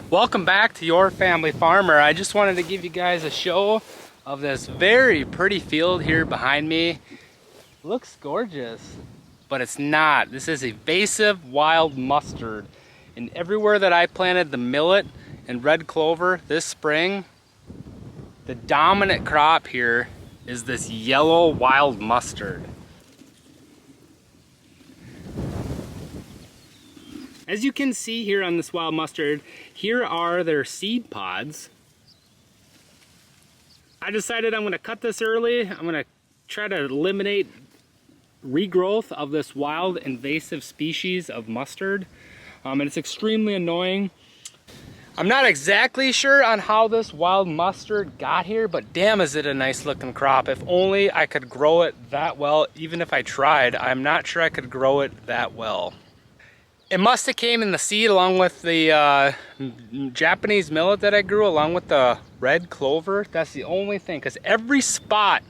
Welcome back to Your Family Farmer. I just wanted to give you guys a show of this very pretty field here behind me. Looks gorgeous, but it's not. This is invasive wild mustard. And everywhere that I planted the millet and red clover this spring, the dominant crop here is this yellow wild mustard. As you can see here on this wild mustard, here are their seed pods. I decided I'm going to cut this early. I'm going to try to eliminate regrowth of this wild invasive species of mustard. And it's extremely annoying. I'm not exactly sure on how this wild mustard got here, but damn is it a nice looking crop. If only I could grow it that well. Even if I tried, I'm not sure I could grow it that well. It must have came in the seed along with the Japanese millet that I grew, along with the red clover. That's the only thing, because every spot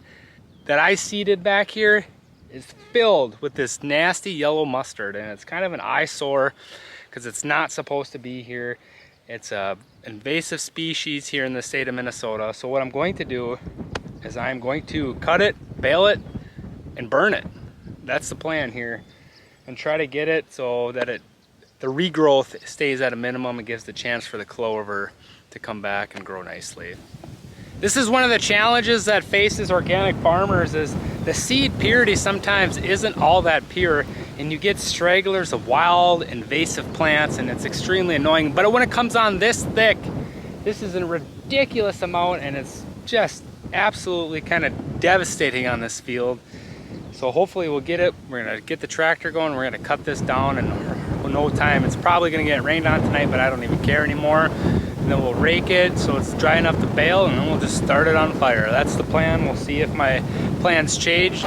that I seeded back here is filled with this nasty yellow mustard, and it's kind of an eyesore because it's not supposed to be here. It's a invasive species here in the state of Minnesota. So what I'm going to do is I'm going to cut it, bale it, and burn it. That's the plan here. And try to get it so that the regrowth stays at a minimum and gives the chance for the clover to come back and grow nicely. This is one of the challenges that faces organic farmers, is the seed purity sometimes isn't all that pure, and you get stragglers of wild invasive plants, and it's extremely annoying. But when it comes on this thick, this is a ridiculous amount, and it's just absolutely kind of devastating on this field. So hopefully we'll get it. We're gonna get the tractor going. We're gonna cut this down in no time. It's probably gonna get rained on tonight, but I don't even care anymore. And then we'll rake it so it's dry enough to bale, and then we'll just start it on fire. That's the plan. We'll see if my plans change.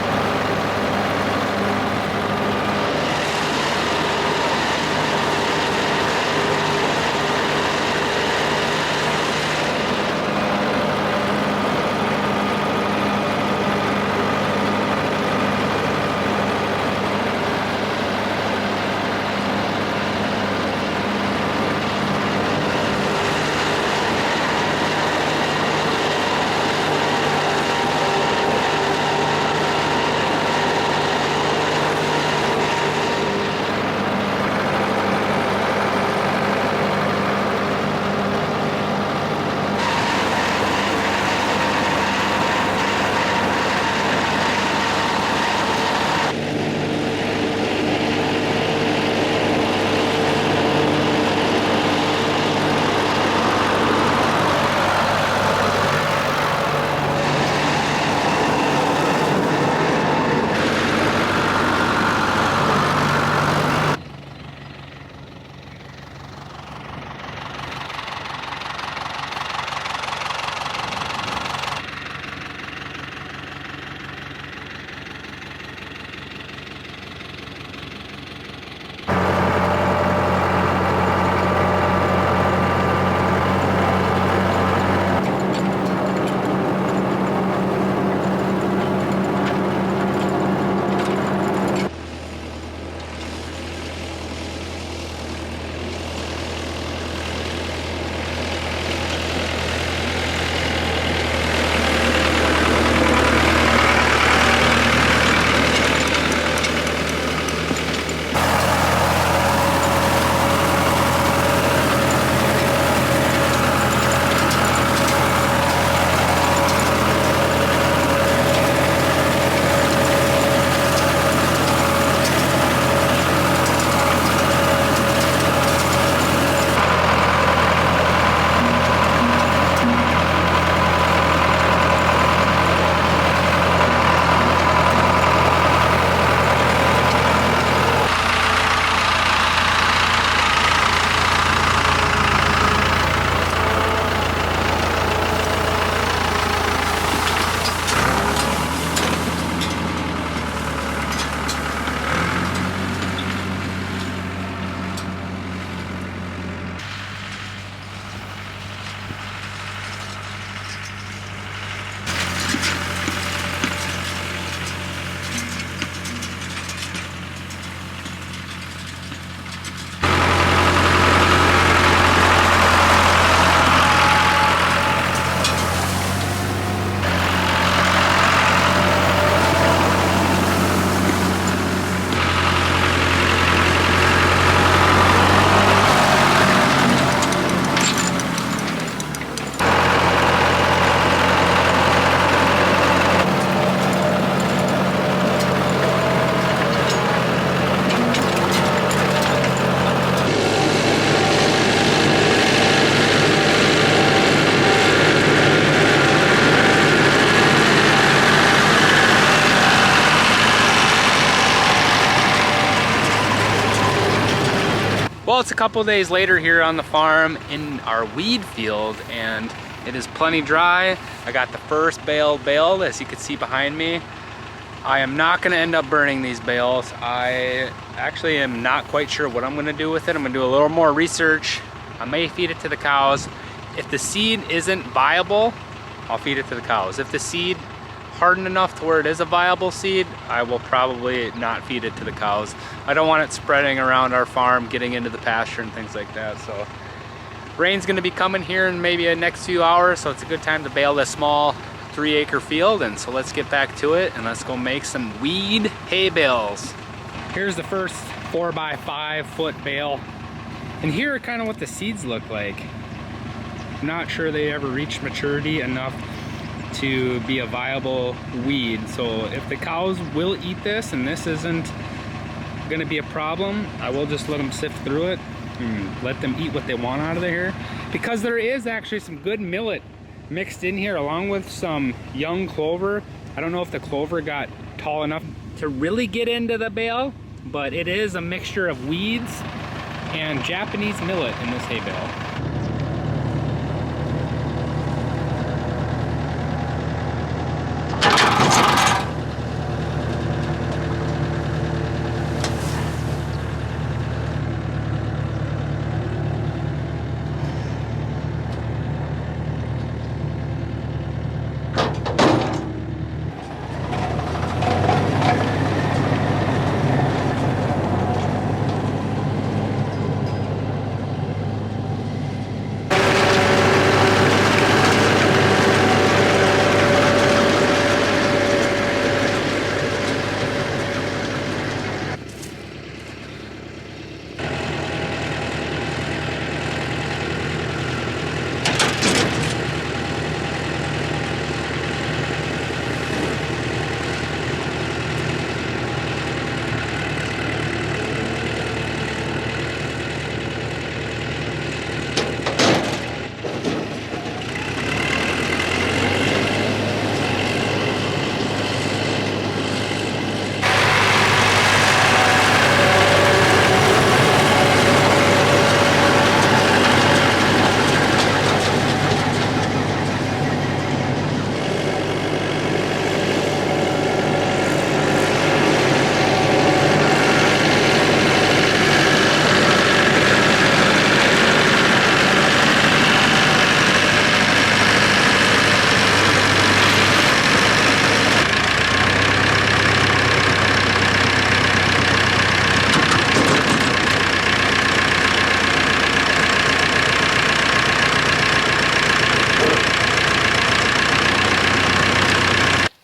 couple days later here on the farm in our weed field, and it is plenty dry. I got the first bale baled, as you can see behind me. I am not going to end up burning these bales. I actually am not quite sure what I'm going to do with it. I'm going to do a little more research. I may feed it to the cows. If the seed isn't viable, I'll feed it to the cows. If the seed hardened enough to where it is a viable seed, I will probably not feed it to the cows. I don't want it spreading around our farm, getting into the pasture and things like that. So rain's going to be coming here in maybe the next few hours, so it's a good time to bale this small 3-acre field. And so let's get back to it and let's go make some weed hay bales. Here's the first 4x5 foot bale, and here are kind of what the seeds look like. I'm not sure they ever reached maturity enough to be a viable weed. So if the cows will eat this and this isn't gonna be a problem, I will just let them sift through it and let them eat what they want out of here, because there is actually some good millet mixed in here along with some young clover. I don't know if the clover got tall enough to really get into the bale, but it is a mixture of weeds and Japanese millet in this hay bale.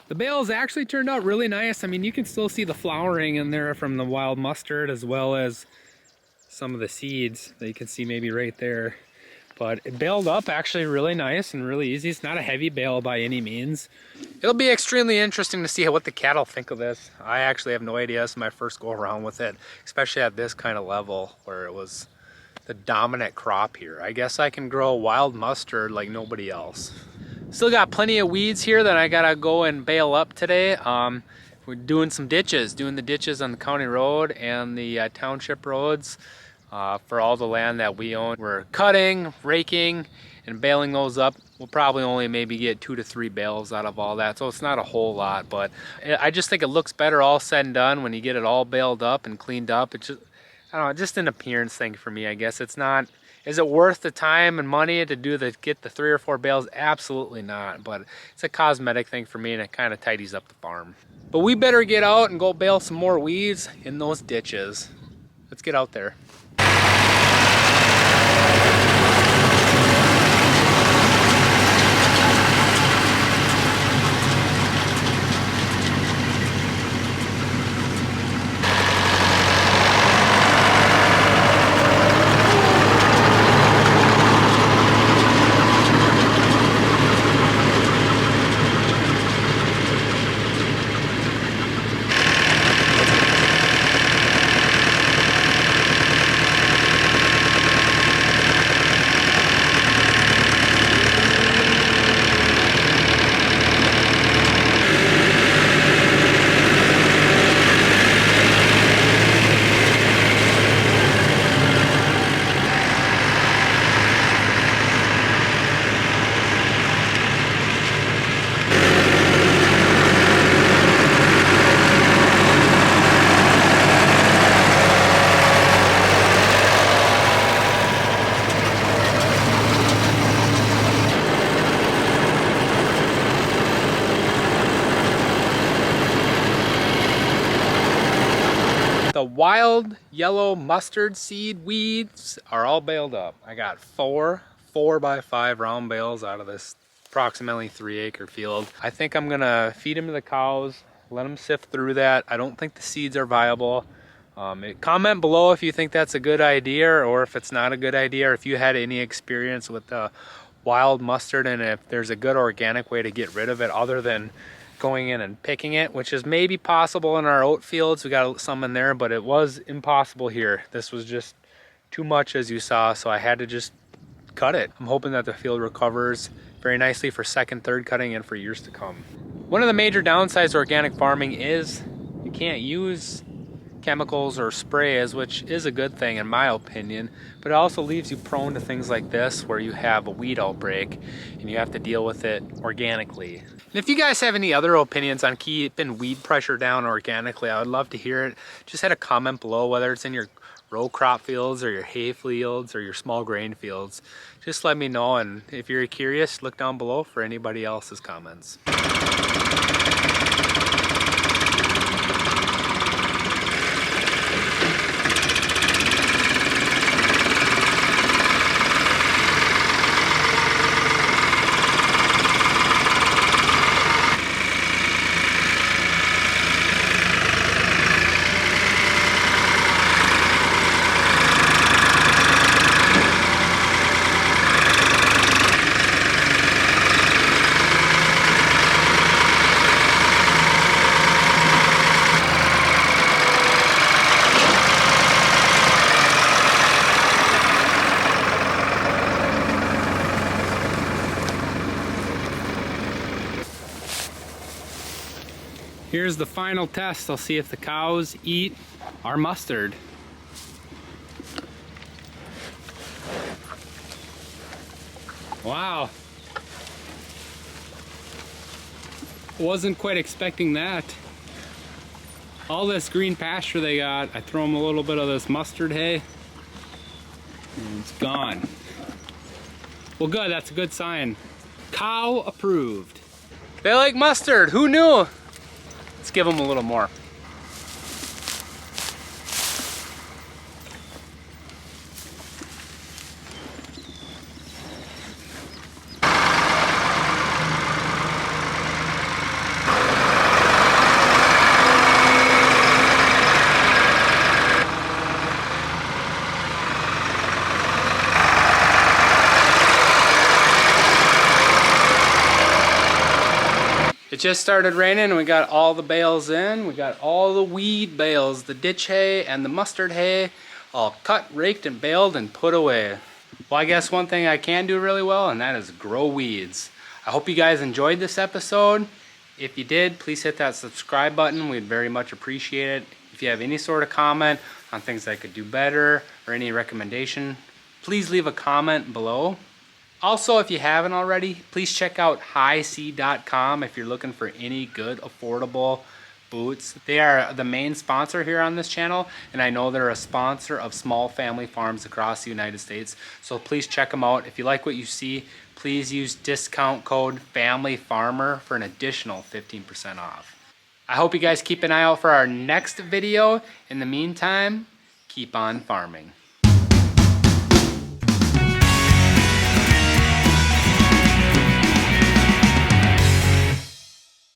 The bales actually turned out really nice. I mean, you can still see the flowering in there from the wild mustard, as well as some of the seeds that you can see maybe right there. But it baled up actually really nice and really easy. It's not a heavy bale by any means. It'll be extremely interesting to see what the cattle think of this. I actually have no idea. This is my first go around with it, especially at this kind of level where it was the dominant crop here. I guess I can grow wild mustard like nobody else. Still got plenty of weeds here that I gotta go and bale up today. We're doing some ditches, doing the ditches on the county road and the township roads for all the land that we own. We're cutting, raking, and baling those up. We'll probably only maybe get 2 to 3 bales out of all that, so it's not a whole lot, but I just think it looks better all said and done when you get it all baled up and cleaned up. It's just, I don't know, just an appearance thing for me, I guess. It's not, is it worth the time and money to get the 3 or 4 bales? Absolutely not, but it's a cosmetic thing for me, and it kind of tidies up the farm. But we better get out and go bale some more weeds in those ditches. Let's get out there. wild yellow mustard seed weeds are all baled up. I got four 4x5 round bales out of this approximately 3-acre field. I think I'm gonna feed them to the cows, let them sift through that. I don't think the seeds are viable. Comment below if you think that's a good idea or if it's not a good idea, or if you had any experience with wild mustard and if there's a good organic way to get rid of it other than going in and picking it, which is maybe possible in our oat fields. We got some in there, but it was impossible here. This was just too much, as you saw, so I had to just cut it. I'm hoping that the field recovers very nicely for second, third cutting and for years to come. One of the major downsides to organic farming is you can't use chemicals or sprays, which is a good thing in my opinion, but it also leaves you prone to things like this where you have a weed outbreak and you have to deal with it organically. And if you guys have any other opinions on keeping weed pressure down organically, I would love to hear it. Just add a comment below, whether it's in your row crop fields or your hay fields or your small grain fields. Just let me know, and if you're curious, look down below for anybody else's comments. Here's the final test. I'll see if the cows eat our mustard. Wow. Wasn't quite expecting that. All this green pasture they got, I throw them a little bit of this mustard hay, and it's gone. Well, good, that's a good sign. Cow approved. They like mustard, who knew? Let's give them a little more. It just started raining and we got all the bales in. We got all the weed bales, the ditch hay and the mustard hay, all cut, raked, and baled and put away. Well, I guess one thing I can do really well, and that is grow weeds. I hope you guys enjoyed this episode. If you did, please hit that subscribe button. We'd very much appreciate it. If you have any sort of comment on things I could do better or any recommendation, please leave a comment below. Also, if you haven't already, please check out HISEA.com if you're looking for any good, affordable boots. They are the main sponsor here on this channel, and I know they're a sponsor of small family farms across the United States. So please check them out. If you like what you see, please use discount code FAMILYFARMER for an additional 15% off. I hope you guys keep an eye out for our next video. In the meantime, keep on farming.